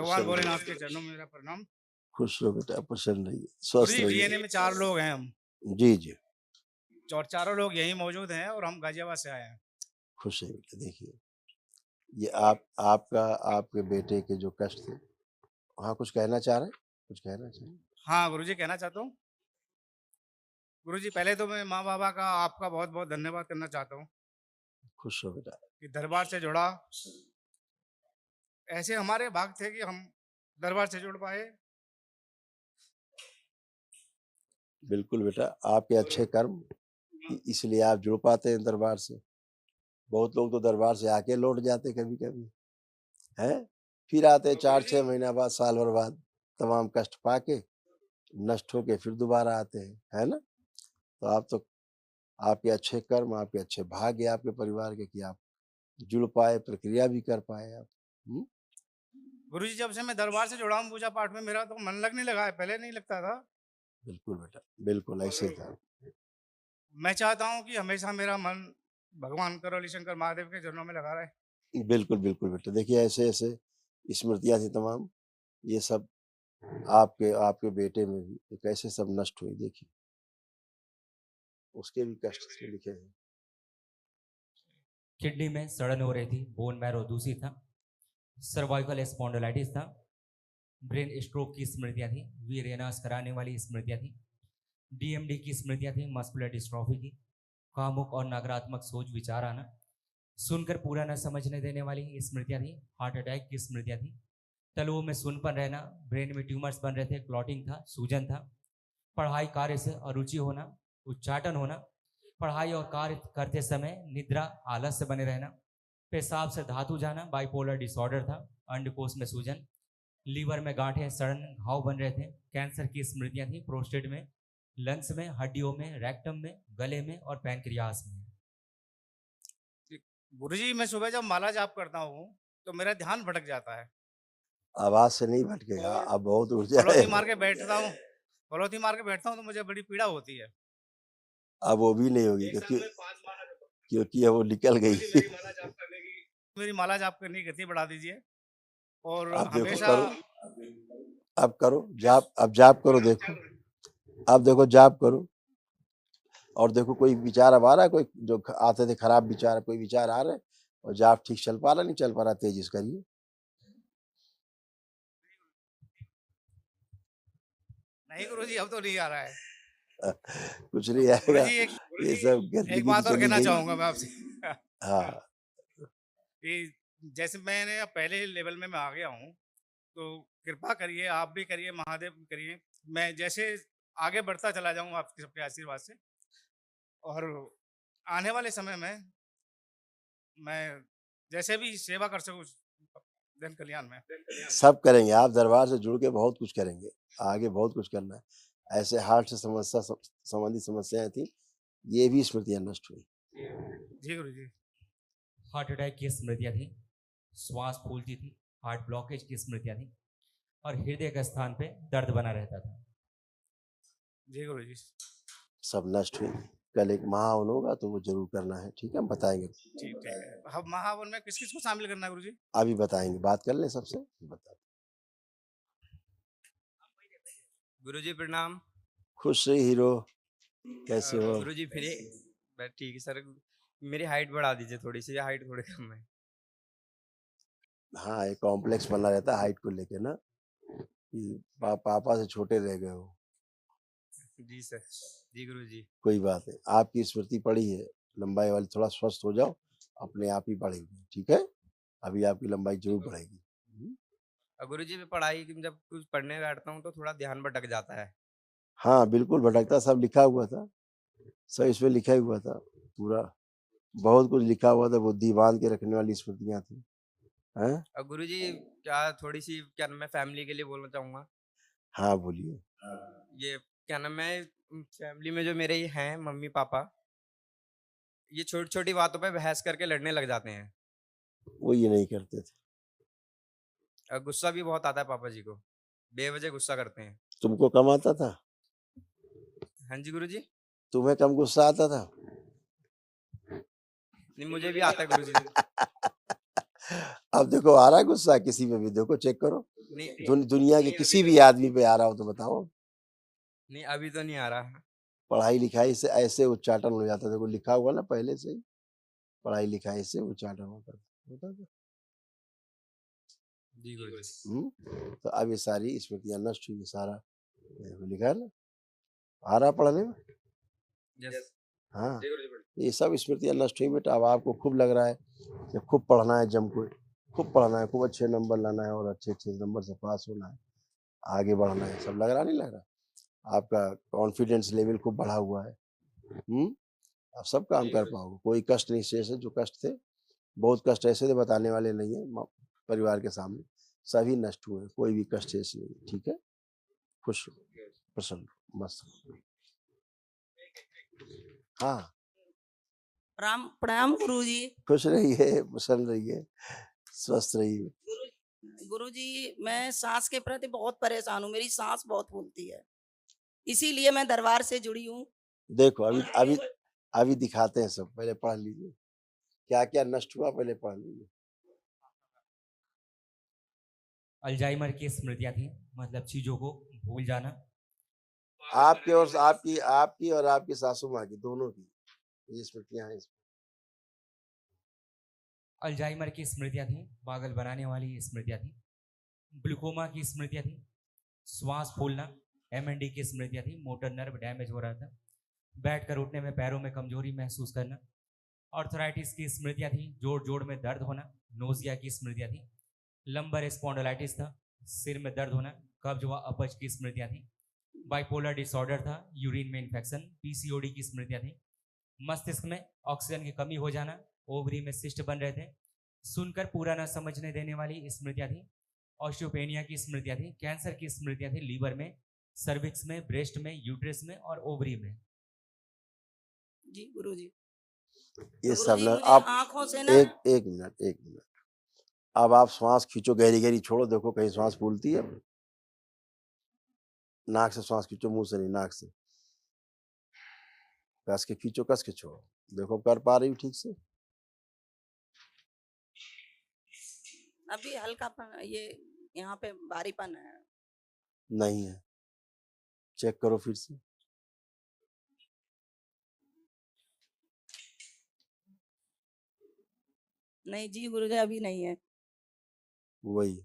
भगवान भोलेनाथ के चरणों में मेरा प्रणाम। खुश रहो बेटा, प्रसन्न रहिए, गुरु स्वस्थ जी, रहिए। डीएनए में 4 लोग हैं हम, जी जी, और चारों लोग यहीं मौजूद हैं और हम गाजियाबाद से आए हैं। खुश है बेटा। देखिए, ये आपका आपके बेटे के जो कष्ट थे, हाँ कुछ कहना चाह रहे हैं? कुछ कहना चाह रहे हैं? हाँ, गुरु जी कहना चाहता हूँ। गुरु जी पहले तो मैं माँ-बाबा का आपका बहुत-बहुत धन्यवाद करना चाहता हूँ खुश रहो बेटा। कि दरबार से जुड़ा। ऐसे हमारे भाग थे कि हम दरबार से जुड़ पाए। बिल्कुल बेटा, आपके अच्छे कर्म इसलिए आप जुड़ पाते हैं दरबार से। बहुत लोग तो दरबार से आके लौट जाते कभी-कभी, हैं? फिर आते 4-6 महीना बाद, साल भर बाद, तमाम कष्ट पाके, नष्ट होके फिर दोबारा आते हैं, है ना? तो आपके अच्छे कर्म, आपके अच्छे भाग्य आपके परिवार के कि आप जुड़ पाए, प्रक्रिया भी कर पाए आप। हुँ? गुरु जी जब से मैं दरबार से जुड़ा हूँ पूजा पाठ में, मेरा तो मन लगने लगा है, पहले नहीं लगता था। बिल्कुल बेटा, बिल्कुल ऐसे था। मैं चाहता हूँ कि हमेशा मेरा मन भगवान करौली शंकर महादेव के चरणों में लगा रहे। बिल्कुल, बिल्कुल बेटा। देखिए ऐसे-ऐसे स्मृतियाँ थी तमाम, ये सब आपके आपके बेटे में भी ये कैसे सब नष्ट हुई देखिए। उसके भी कष्ट इसमें लिखे हैं। किडनी में सड़न हो रही थी, बोन मैरो दूषित था, सर्वाइकल स्पॉन्डिलाइटिस था, ब्रेन स्ट्रोक की स्मृतियां थी, वीरेनास कराने वाली स्मृतियां थी, डीएमडी की स्मृतियां थी, मस्कुलर डिस्ट्रॉफी की, कामुक और नकारात्मक सोच विचार आना, सुनकर पूरा न समझने देने वाली स्मृतियां थी, हार्ट अटैक की स्मृतियां थी, तलुओं में सुनपन रहना, ब्रेन में ट्यूमर्स बन रहे थे, क्लॉटिंग था, सूजन था, पढ़ाई कार्य से अरुचि होना, उच्चाटन होना, पढ़ाई और कार्य करते समय निद्रा आलस्य बने रहना, पेशाब से धातु जाना, बाइपोलर डिसऑर्डर था, अंडकोश में सूजन, लीवर में गांठें सड़न घाव बन रहे थे, कैंसर की स्मृतियां थी, प्रोस्टेट में, लंग्स में, हड्डियों में, रेक्टम में, गले में और पैंक्रियास में। गुरु जी मैं सुबह जब माला जाप करता हूँ तो मेरा ध्यान भटक जाता है आवाज़ से नहीं भटकेगा, और अब बहुत ऊर्जा है। पलौती मार के बैठता हूँ। पलौती मार के बैठता हूँ तो मुझे बड़ी पीड़ा होती है। अब वो भी नहीं होगी एक साथ क्योंकि में 5 माला जप क्योंकि अब वो निकल गुरु गई। जी मेरी माला जाप करने की गति बढ़ा दीजिए और अब देखो हमेशा करो, अब करो जाप, अब जाप करो देखो, अब देखो जाप करो और देखो कोई विचार अब आ रहा है, कोई जो आते थे खराब विचार, कोई विचार आ रहे हैं और जाप ठीक चल पा रहा, नहीं चल पा रहा, तेजी से करिए। नहीं गुरु जी अब तो नहीं आ रहा है। कुछ नहीं गुरु आएगा, जी ये सब एक गंदगी बात तो और चली कहना गई। चाहूंगा मैं आपसे हाँ, कि जैसे मैंने अब पहले लेवल में मैं आ गया हूँ तो कृपा करिए, आप भी करिए, महादेव भी करिए, मैं जैसे आगे बढ़ता चला जाऊँ आपके सबके आशीर्वाद से और आने वाले समय में मैं जैसे भी सेवा कर सकूँ जन कल्याण में। सब करेंगे, आप दरबार से जुड़ के बहुत कुछ करेंगे, आगे बहुत कुछ करना है। ऐसे हार्ट से संबंधित समस्याएं थी, ये भी स्मृतियां नष्ट हुई। जी गुरु जी। हार्ट अटैक की स्मृतियां थी, श्वास फूलती थी, हार्ट ब्लॉकेज की स्मृतियां थी और हृदय के स्थान पे दर्द बना रहता था। जी गुरु जी। सब नष्ट हुई। कल एक महाहवन होगा तो वो जरूर करना है, ठीक है, हम बताएंगे। ठीक ठीक है। अब महावन में किस किस को शामिल करना है गुरु जी? अभी बताएंगे, बात कर लें सबसे, बता। गुरु जी प्रणाम। खुश रही हीरो, कैसे हो? गुरु जी फिर बस ठीक है सर, मेरी हाइट बढ़ा दीजिए थोड़ी सी, हाइट थोड़ी कम है। हाँ, एक कॉम्प्लेक्स बना रहता है हाइट को लेके ना, कि पापा से छोटे रह गए हो। जी सर। जी गुरु जी। कोई बात नहीं, आपकी स्मृति पड़ी है, लंबाई वाली, थोड़ा स्वस्थ हो जाओ, अपने आप ही बढ़ेगी, ठीक है? अभी आपकी लंबाई जरूर बढ़ेगी। गुरु जी मैं पढ़ाई जब कुछ पढ़ने बैठता हूँ तो थोड़ा ध्यान भटक जाता है। हाँ, बिल्कुल भटकता, सब लिखा हुआ था, सब इसमें लिखा ही हुआ था, पूरा बहुत कुछ लिखा हुआ था, बुद्धि बांध के रखने वाली स्मृतियाँ थी, हैं? गुरु जी क्या थोड़ी सी क्या नाम है फैमिली के लिए बोलना चाहूँगा। हाँ, बोलिए। ये क्या नाम है फैमिली में जो मेरे ये हैं मम्मी पापा, ये छोटी छोटी बातों पे बहस करके लड़ने लग जाते हैं। वो ये नहीं करते थे। गुस्सा भी बहुत आता है पापा जी को, बेवजह गुस्सा करते हैं। तुमको कम आता था? हाँ जी गुरु जी। तुम्हें कम गुस्सा आता था? नहीं मुझे भी आता है गुरु जी। अब देखो आ रहा है गुस्सा किसी पे भी, देखो चेक करो नहीं दुनिया के नहीं, किसी अभी भी आदमी पे आ रहा हो तो बताओ। नहीं अभी तो नहीं आ रहा। पढ़ाई लिखाई से ऐसे उच्चाटन हो जाता है, देखो लिखा हुआ ना पहले से ही, पढ़ाई लिखाई से उच्चाटन होता था। जी गुरुजी। तो अब ये सारी स्मृतियां नष्ट हुई, सारा देखो लिखा है ना, आ रहा पढ़ने में। यस हाँ जी गुरुजी। ये सब स्मृतियां नष्ट हुई बेटा। अब आपको खूब लग रहा है कि खूब पढ़ना है, जम को खूब पढ़ना है, खूब अच्छे नंबर लाना है और अच्छे अच्छे नंबर से पास होना है, आगे बढ़ना है, सब लग रहा नहीं लग रहा? आपका कॉन्फिडेंस लेवल खूब बढ़ा हुआ है। आप सब काम कर पाओगे, कोई कष्ट नहीं शेष है। जो कष्ट थे, बहुत कष्ट ऐसे थे बताने वाले नहीं है परिवार के सामने, सभी नष्ट हुए, कोई भी कष्ट शेष नहीं। ठीक है, खुश रहो, प्रसन्न रहो, मस्त रहो। हाँ प्रणाम गुरुजी। खुश रहिए, प्रसन्न रहिए, स्वस्थ रहिए। गुरुजी मैं सांस के प्रति बहुत परेशान हूँ, मेरी सांस बहुत फूलती है, इसीलिए मैं दरबार से जुड़ी हूँ। देखो अभी अभी अभी दिखाते हैं सब, पहले पढ़ लीजिए क्या क्या नष्ट हुआ, पहले पढ़ लीजिए। अल्जाइमर की स्मृतियां थी, मतलब चीजों को भूल जाना। आपके और आपकी और आपकी सासू माँ की, दोनों की ये स्मृतियां हैं इसमें। अल्जाइमर की स्मृतियां थी, पागल बनाने वाली स्मृतियां थी। ग्लूकोमा की स्मृतियां थी, श्वास फूलना। एमएनडी की स्मृतियां थी, मोटर नर्व डैमेज हो रहा था। बैठकर उठने में पैरों में कमजोरी महसूस करना। ऑर्थराइटिस की स्मृतियां थी, जोड़ जोड़ में दर्द होना। नोजिया की स्मृतियां थी, लंबर स्पॉन्डिलाइटिस था, सिर में दर्द होना। कब्ज व अपच की स्मृतियां थी। बाइपोलर डिसऑर्डर था, यूरिन में इन्फेक्शन। पीसीओडी की स्मृतियां थी। मस्तिष्क में ऑक्सीजन की कमी हो जाना। ओवरी में सिस्ट बन रहे थे। सुनकर पूरा न समझने देने वाली स्मृतियां थी। ऑस्टियोपेनिया की स्मृतियां थी। कैंसर की स्मृतियां थी, लीवर में, सर्विक्स में, ब्रेस्ट में, यूट्रस में और ओवरी में। जी गुरुजी। ये सब गुरुजी ना मुझे आप आंखों से ना एक मिनट। अब आप श्वास खींचो, गहरी गहरी छोड़ो, देखो कहीं श्वास फूलती है। नाक से श्वास खींचो, मुंह से नहीं, नाक से कस के खींचो, कस के छोड़ो। देखो कर पा रही हो ठीक से? अभी हल्कापन, ये यहाँ पे भारीपन है। नहीं है, चेक करो फिर से। नहीं जी गुरुजी अभी नहीं है। वही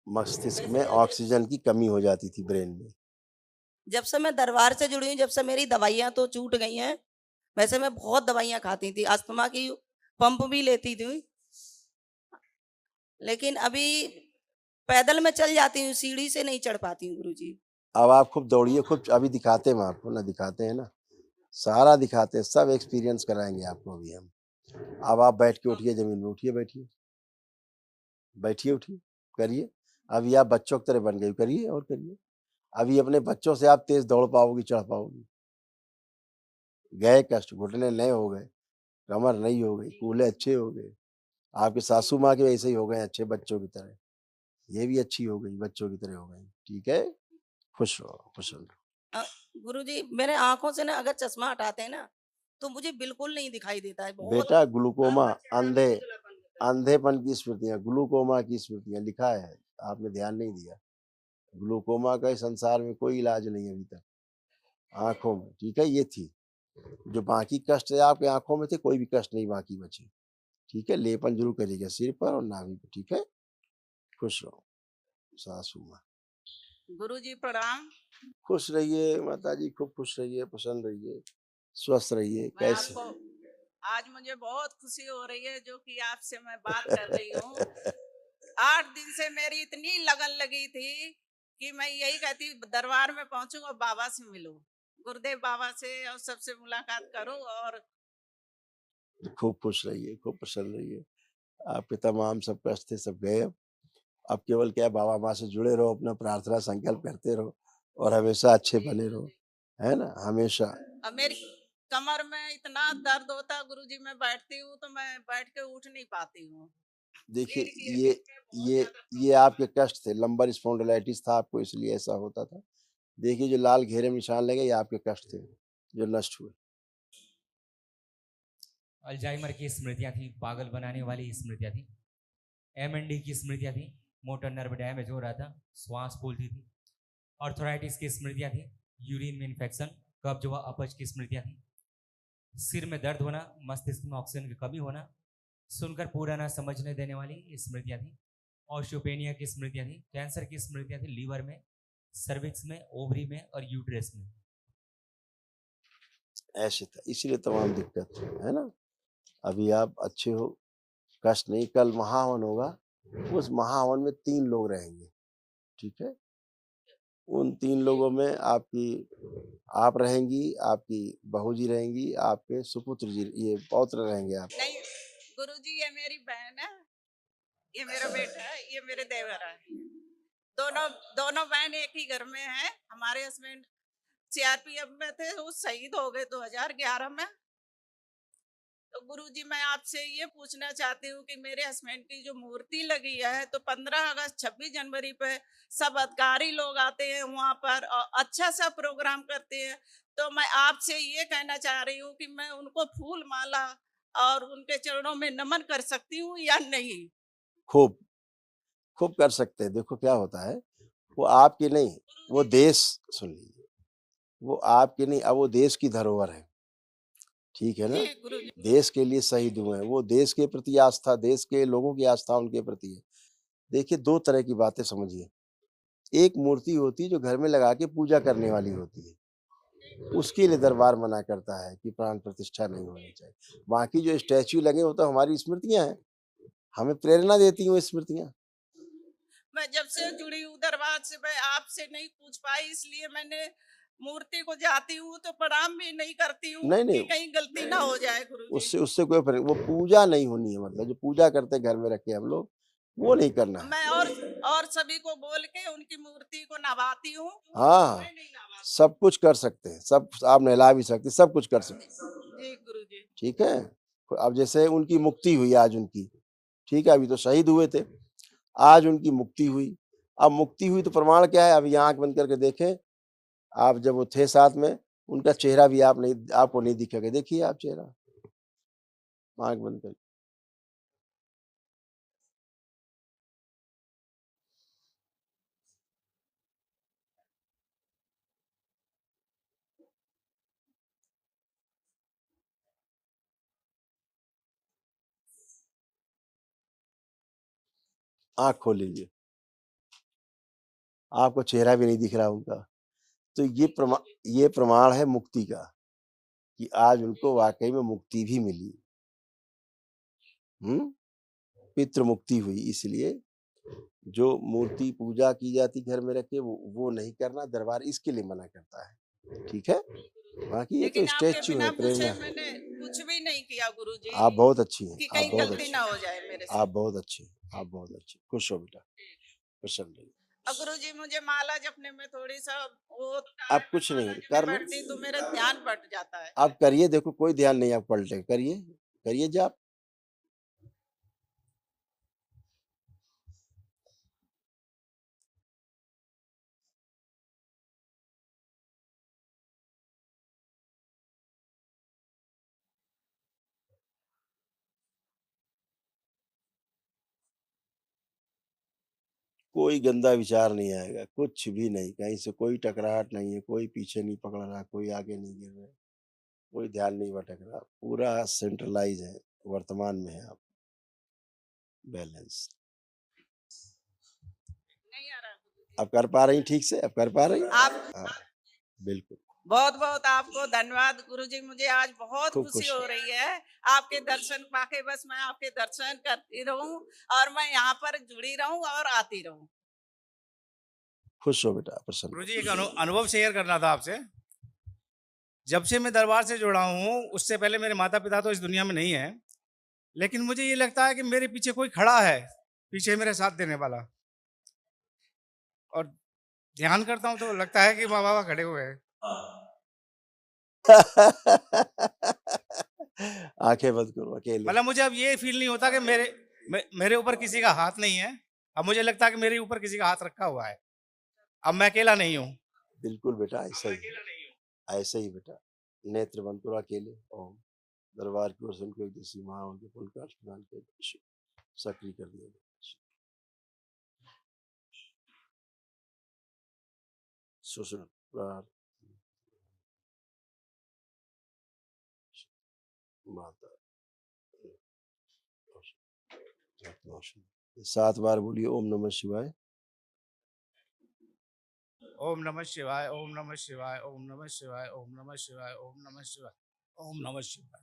मस्तिष्क में ऑक्सीजन की कमी हो जाती थी, ब्रेन में। जब से मैं दरबार से जुड़ी हूँ, जब से मेरी दवाइयाँ तो छूट गई हैं, वैसे मैं बहुत दवाइयाँ खाती थी, अस्थमा की पंप भी लेती थी, लेकिन अभी पैदल में चल जाती हूँ, सीढ़ी से नहीं चढ़ पाती हूँ गुरुजी। अब आप खूब दौड़िए, खूब अभी दिखाते हैं आपको ना, दिखाते हैं ना, सारा दिखाते हैं, सब एक्सपीरियंस कराएंगे आपको अभी हम। अब आप बैठ के उठिए, जमीन में उठिए, बैठिए, बैठिए, उठिए, करिए। अभी आप बच्चों की तरह बन गई, करिए और करिए। अभी अपने बच्चों से आप तेज दौड़ पाओगी, चढ़ पाओगी। गए कष्ट, घुटने नए हो गए, कमर नहीं हो गई, कूल्हे अच्छे हो गए। आपके सासू माँ के वैसे ही हो गए अच्छे बच्चों की तरह, ये भी अच्छी हो गई, बच्चों की तरह हो गई। ठीक है, खुश रहो, खुश रहो। गुरुजी मेरे आंखों से ना अगर चश्मा हटाते हैं ना तो मुझे बिल्कुल नहीं दिखाई देता है, बहुत बेटा ग्लूकोमा, अंधे अंधेपन की स्मृतियां, ग्लूकोमा की स्मृतियां लिखा है, आपने ध्यान नहीं दिया। ग्लूकोमा का इस संसार में कोई इलाज नहीं अभी तक, आंखों में। ठीक है, ये थी जो बाकी कष्ट है आपके आंखों में थे, कोई भी कष्ट नहीं बाकी बचे। ठीक है, लेपन जरूर करिएगा सिर पर और नाभि पर। ठीक है, खुश रहो सासू माँ। गुरुजी प्रणाम। खुश रहिए माता जी, खूब खुश रहिए, प्रसन्न रहिए, स्वस्थ रहिए। मैं कैसे आपको आज मुझे बहुत खुशी हो रही है जो कि आपसे मैं बात कर रही हूँ। 8 दिन से मेरी इतनी लगन लगी थी कि मैं यही कहती दरबार में पहुंचूं और बाबा से मिलूं, गुरुदेव बाबा से, और सबसे मुलाकात करूं। और खूब खुश रहिए, खूब प्रसन्न रहिए। आपके तमाम सब कष्ट थे, सब गए। अब केवल क्या, बाबा माँ से जुड़े रहो, अपना प्रार्थना संकल्प करते रहो और हमेशा अच्छे बने रहो, है ना, हमेशा। अब मेरी कमर में इतना दर्द होता है गुरुजी, मैं बैठती हूँ तो मैं बैठ के उठ नहीं पाती हूँ। देखिए ये आपके कष्ट थे, लंबर स्पॉन्डिलाइटिस था आपको, इसलिए ऐसा होता था। देखिए जो लाल घेरे में निशान लगे, ये आपके कष्ट थे जो नष्ट हुए। अल्जाइमर की स्मृतियां थी, पागल बनाने वाली स्मृतियां थी। MND की स्मृतियाँ थी, मोटर नर्व डैमेज हो रहा था, श्वास फूलती थी, आर्थराइटिस की स्मृतियाँ थी, यूरिन में इन्फेक्शन, कब्ज व अपच की स्मृतियाँ थी, सिर में दर्द होना, मस्तिष्क में ऑक्सीजन की कमी होना, सुनकर पूरा न समझने देने वाली स्मृतियाँ थी, ऑस्टियोपेनिया की स्मृतियाँ थी, कैंसर की स्मृतियाँ थी, लीवर में, सर्विक्स में, ओवरी में और यूट्रस में। ऐसे था, इसीलिए तमाम दिक्कत है ना। अभी आप अच्छे हो, कष्ट नहीं। कल महाहवन होगा, उस महाहवन में 3 लोग रहेंगे, ठीक है। उन 3 लोगों में आप रहेंगी, आपकी बहू जी रहेंगी, आपके सुपुत्र जी, ये पौत्र रहेंगे आप। नहीं गुरुजी, ये मेरी बहन है, ये मेरा बेटा है, ये मेरे देवर है। दोनों दोनों बहन एक ही घर में हैं। हमारे हस्बैंड सीआरपीएफ में थे, वो शहीद हो गए 2011 में। तो गुरुजी, मैं आपसे ये पूछना चाहती हूँ कि मेरे हस्बैंड की जो मूर्ति लगी है, तो 15 अगस्त 26 जनवरी पे सब अधिकारी लोग आते हैं वहां पर और अच्छा सा प्रोग्राम करते हैं। तो मैं आपसे ये कहना चाह रही हूँ कि मैं उनको फूल माला और उनके चरणों में नमन कर सकती हूँ या नहीं? खूब, खूब कर सकते हैं। देखो क्या होता है, वो आपकी नहीं, वो देश, सुन लीजिए, वो आपकी नहीं, अब वो देश की धरोहर है, ठीक है ना। जी गुरुजी। देश के लिए शहीद हुए हैं, वो देश के प्रति आस्था, देश के लोगों की आस्था उनके प्रति है। देखिए 2 तरह की बातें समझिए। एक मूर्ति होती है जो घर में लगा के पूजा करने वाली होती है, उसके लिए दरबार मना करता है कि प्राण प्रतिष्ठा नहीं होनी चाहिए। बाकी जो स्टैच्यू लगे वो तो हमारी स्मृतियां हैं, हमें प्रेरणा देती हैं वो स्मृतियां। मैं जब से जुड़ी हूँ दरबार से, मैं आपसे नहीं पूछ पाई, इसलिए मैंने मूर्ति को जाती हूँ तो प्रणाम भी नहीं करती हूँ नहीं कि नहीं, कहीं गलती ना हो जाए गुरुजी। उससे उससे कोई फर्क, वो पूजा नहीं होनी है, मतलब जो पूजा करते घर में रखे हम लोग, वो नहीं करना है। मैं और सभी को बोल के उनकी मूर्ति को नवाती हूँ। हाँ, मैं नहीं नवाती। सब कुछ कर सकते हैं, सब आप नहला भी सकते हैं, सब कुछ कर सकते हैं, जी गुरुजी। ठीक है। अब जैसे उनकी मुक्ति हुई आज उनकी, ठीक है, अभी तो शहीद हुए थे, आज उनकी मुक्ति हुई। अब मुक्ति हुई तो प्रमाण क्या है, अब ये आंख बंद करके देखें आप, जब वो थे साथ में, उनका चेहरा भी आपको नहीं दिखेगा। देखिए आप चेहरा, आंख बंद करके। आंख खोल लीजिए, आपको चेहरा भी नहीं दिख रहा उनका। तो ये प्रमाण है मुक्ति का, कि आज उनको वाकई में मुक्ति भी मिली। पितृ मुक्ति हुई। इसलिए जो मूर्ति पूजा की जाती घर में रखे, वो नहीं करना, दरबार इसके लिए मना करता है, ठीक है। बाकी ये तो लेकिन आपके स्टैच्यू है, बिना प्रेरणा पूछे है। मैंने कुछ भी नहीं किया गुरुजी, आप बहुत अच्छी हैं, कि आप कहीं बहुत गलती अच्छी ना हैं, हो जाए मेरे आप से। बहुत अच्छी हैं, आप बहुत अच्छी। खुश हो बेटा, प्रसन्न रहिए। अब गुरुजी, मुझे माला जपने में थोड़ी सा वो अब मैं कुछ नहीं माला जब कर लो, पढ़ती तो मेरा ध्यान बट जाता है। आप करिए, देखो कोई ध्यान नहीं आप पलटे, करिए करिए जाप। कोई गंदा विचार नहीं आएगा, कुछ भी नहीं, कहीं से कोई टकराहट नहीं है, कोई पीछे नहीं पकड़ रहा, कोई आगे नहीं गिर रहा, कोई ध्यान नहीं भटक रहा, पूरा सेंट्रलाइज है, वर्तमान में है आप, बैलेंस। नहीं आ रहा गुरुजी। अब कर पा रही ठीक से, अब कर पा रही? आप हाँ, बिल्कुल। बहुत बहुत आपको धन्यवाद गुरुजी, मुझे आज बहुत खूब खुशी खुश हो रही है आपके दर्शन पाके। बस मैं आपके दर्शन करती रहूं और मैं यहाँ पर जुड़ी रहूं और आती रहूं। खुश हो बेटा, प्रसन्न हो। गुरुजी, एक अनुभव शेयर करना था आपसे। जब से मैं दरबार से जुड़ा हूँ, उससे पहले मेरे माता पिता तो इस दुनिया में नहीं है, लेकिन मुझे ये लगता है कि मेरे पीछे कोई खड़ा है, पीछे मेरे साथ देने वाला। और ध्यान करता हूँ तो लगता है कि माँ बाबा खड़े हुए हैं। आंखें बंद करो अकेले। मतलब मुझे अब ये फील नहीं होता कि मेरे ऊपर किसी का हाथ नहीं है। अब मुझे लगता है कि मेरे ऊपर किसी का हाथ रखा हुआ है। अब मैं अकेला नहीं हूँ। बिल्कुल बेटा, ऐसा ही ऐसा ही बेटा। नेत्र बंद करो अकेले। ओम। दरबार की ओर से उनको एक देसी महावन के फूल का अर्पण करके सक्रिय कर दिया गया। शोषण प्रार माता 7 बार बोलिए ओम नमः शिवाय। ओम नमः शिवाय, ओम नमः शिवाय, ओम नमः शिवाय, ओम नमः शिवाय, ओम नमः शिवाय, ओम नमः शिवाय।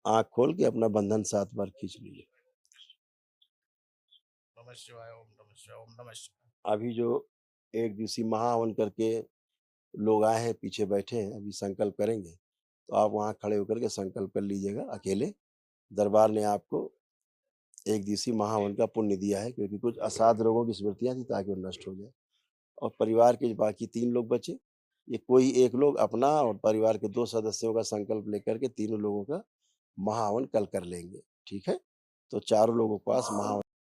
आंख खोल के अपना बंधन 7 बार खींच लीजिए। नमः शिवाय, ओम नमः शिवाय, ओम नमः शिवाय। अभी जो एक दिवसीय महाहवन करके लोग आए हैं, पीछे बैठे हैं, अभी संकल्प करेंगे, तो आप वहाँ खड़े होकर के संकल्प कर लीजिएगा अकेले। दरबार ने आपको एक दिवसीय महाहवन का पुण्य दिया है, क्योंकि कुछ असाध रोगों की स्मृतियाँ थी ताकि वो नष्ट हो जाए। और परिवार के बाकी 3 लोग बचे, ये कोई एक लोग अपना और परिवार के 2 सदस्यों का संकल्प लेकर के तीनों लोगों का महाहवन कल कर लेंगे, ठीक है? तो चारों लोगों के पास महाहवन